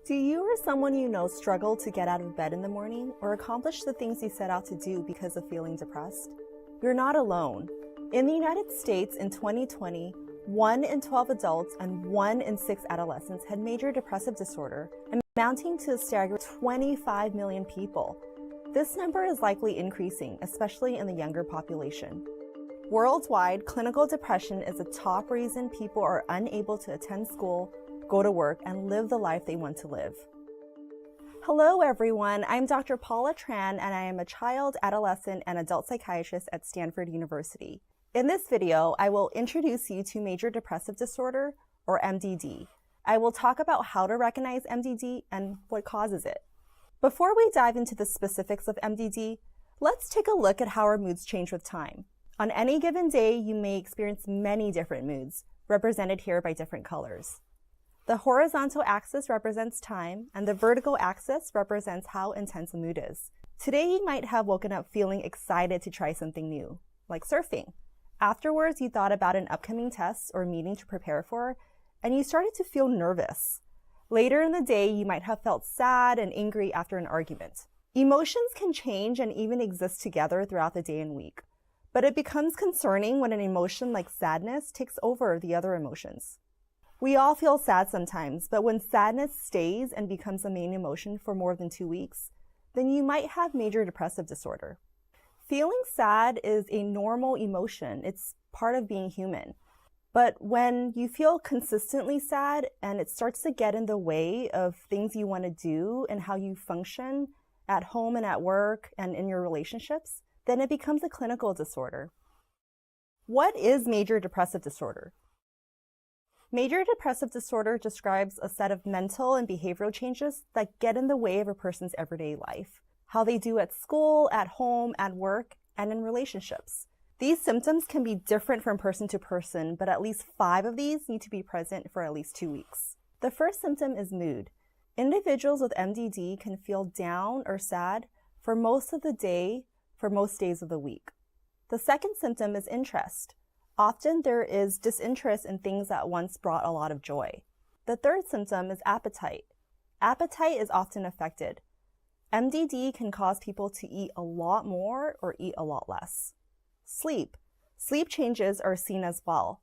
Do you or someone you know struggle to get out of bed in the morning or accomplish the things you set out to do because of feeling depressed? You're not alone. In the United States in 2020, 1 in 12 adults and 1 in 6 adolescents had major depressive disorder, amounting to a staggering 25 million people. This number is likely increasing, especially in the younger population. Worldwide, clinical depression is a top reason people are unable to attend school, go to work, and live the life they want to live. Hello everyone, I'm Dr. Paula Tran and I am a child, adolescent, and adult psychiatrist at Stanford University. In this video, I will introduce you to major depressive disorder, or MDD. I will talk about how to recognize MDD and what causes it. Before we dive into the specifics of MDD, let's take a look at how our moods change with time. On any given day, you may experience many different moods, represented here by different colors. The horizontal axis represents time, and the vertical axis represents how intense a mood is. Today, you might have woken up feeling excited to try something new, like surfing. Afterwards, you thought about an upcoming test or meeting to prepare for, and you started to feel nervous. Later in the day, you might have felt sad and angry after an argument. Emotions can change and even exist together throughout the day and week, but it becomes concerning when an emotion like sadness takes over the other emotions. We all feel sad sometimes, but when sadness stays and becomes a main emotion for more than 2 weeks, then you might have major depressive disorder. Feeling sad is a normal emotion. It's part of being human. But when you feel consistently sad and it starts to get in the way of things you want to do and how you function at home and at work and in your relationships, then it becomes a clinical disorder. What is major depressive disorder? Major depressive disorder describes a set of mental and behavioral changes that get in the way of a person's everyday life, how they do at school, at home, at work, and in relationships. These symptoms can be different from person to person, but at least 5 of these need to be present for at least 2 weeks. The first symptom is mood. Individuals with MDD can feel down or sad for most of the day, for most days of the week. The second symptom is interest. Often there is disinterest in things that once brought a lot of joy. The third symptom is appetite. Appetite is often affected. MDD can cause people to eat a lot more or eat a lot less. Sleep. Sleep changes are seen as well.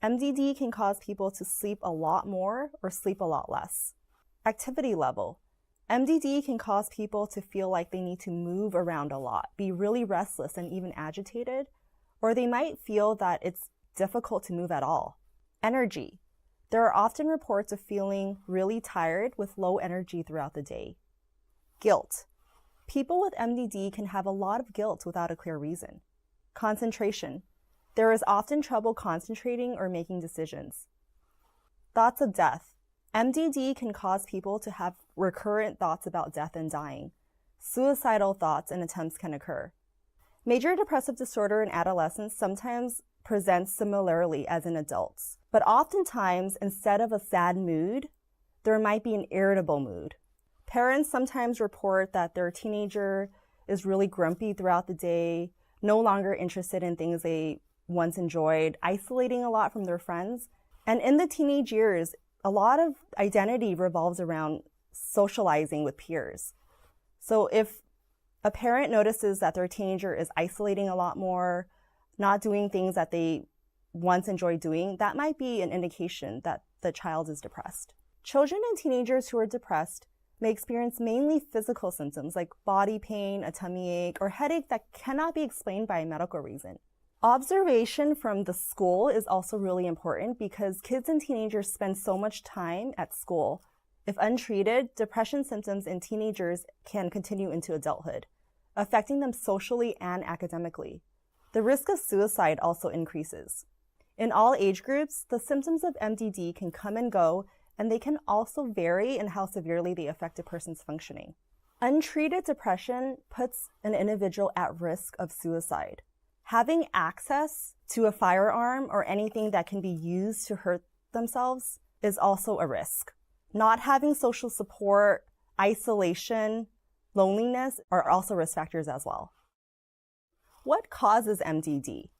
MDD can cause people to sleep a lot more or sleep a lot less. Activity level. MDD can cause people to feel like they need to move around a lot, be really restless and even agitated, or they might feel that it's difficult to move at all. Energy. There are often reports of feeling really tired with low energy throughout the day. Guilt. People with MDD can have a lot of guilt without a clear reason. Concentration. There is often trouble concentrating or making decisions. Thoughts of death. MDD can cause people to have recurrent thoughts about death and dying. Suicidal thoughts and attempts can occur. Major depressive disorder in adolescents sometimes presents similarly as in adults, but oftentimes instead of a sad mood, there might be an irritable mood. Parents sometimes report that their teenager is really grumpy throughout the day, no longer interested in things they once enjoyed, isolating a lot from their friends. And in the teenage years, a lot of identity revolves around socializing with peers. So if a parent notices that their teenager is isolating a lot more, not doing things that they once enjoyed doing, that might be an indication that the child is depressed. Children and teenagers who are depressed may experience mainly physical symptoms like body pain, a tummy ache, or headache that cannot be explained by a medical reason. Observation from the school is also really important because kids and teenagers spend so much time at school. If untreated, depression symptoms in teenagers can continue into adulthood, affecting them socially and academically. The risk of suicide also increases. In all age groups, the symptoms of MDD can come and go, and they can also vary in how severely they affect a person's functioning. Untreated depression puts an individual at risk of suicide. Having access to a firearm or anything that can be used to hurt themselves is also a risk. Not having social support, isolation, loneliness are also risk factors as well. What causes MDD?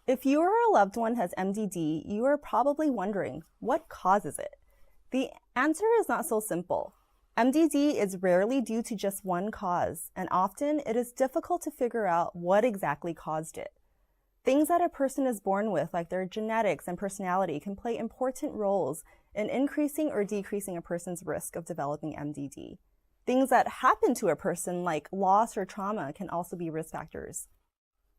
If you or a loved one has MDD, you are probably wondering, what causes it? The answer is not so simple. MDD is rarely due to just one cause, and often it is difficult to figure out what exactly caused it. Things that a person is born with, like their genetics and personality, can play important roles in increasing or decreasing a person's risk of developing MDD. Things that happen to a person, like loss or trauma, can also be risk factors.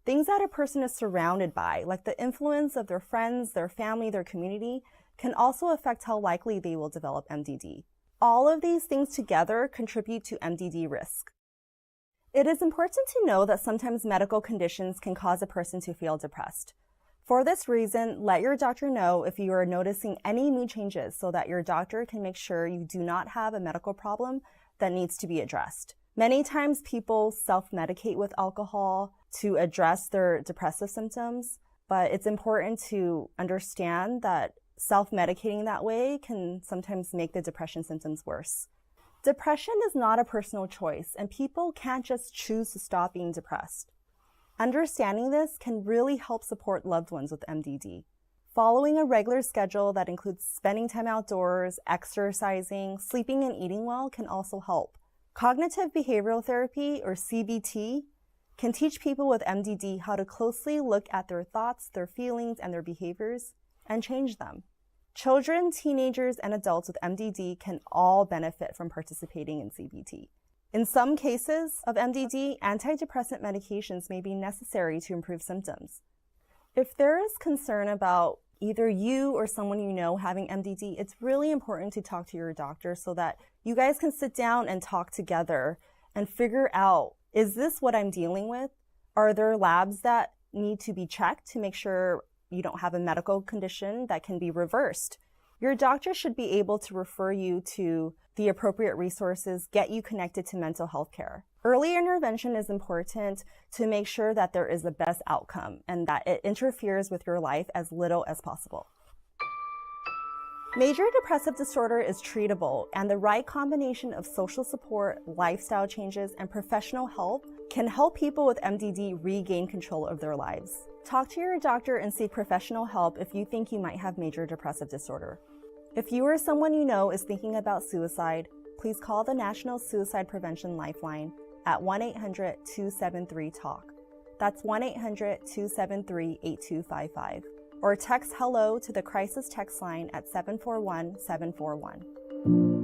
Things that a person is surrounded by, like the influence of their friends, their family, their community, can also affect how likely they will develop MDD. All of these things together contribute to MDD risk. It is important to know that sometimes medical conditions can cause a person to feel depressed. For this reason, let your doctor know if you are noticing any mood changes so that your doctor can make sure you do not have a medical problem that needs to be addressed. Many times people self-medicate with alcohol to address their depressive symptoms, but it's important to understand that self-medicating that way can sometimes make the depression symptoms worse. Depression is not a personal choice, and people can't just choose to stop being depressed. Understanding this can really help support loved ones with MDD. Following a regular schedule that includes spending time outdoors, exercising, sleeping, and eating well can also help. Cognitive behavioral therapy, or CBT, can teach people with MDD how to closely look at their thoughts, their feelings, and their behaviors, and change them. Children, teenagers, and adults with MDD can all benefit from participating in CBT. In some cases of MDD, antidepressant medications may be necessary to improve symptoms. If there is concern about either you or someone you know having MDD, it's really important to talk to your doctor so that you guys can sit down and talk together and figure out, is this what I'm dealing with? Are there labs that need to be checked to make sure you don't have a medical condition that can be reversed? Your doctor should be able to refer you to the appropriate resources, get you connected to mental health care. Early intervention is important to make sure that there is the best outcome and that it interferes with your life as little as possible. Major depressive disorder is treatable, and the right combination of social support, lifestyle changes, and professional help can help people with MDD regain control of their lives. Talk to your doctor and seek professional help if you think you might have major depressive disorder. If you or someone you know is thinking about suicide, please call the National Suicide Prevention Lifeline at 1-800-273-TALK. That's 1-800-273-8255. Or text HELLO to the crisis text line at 741-741.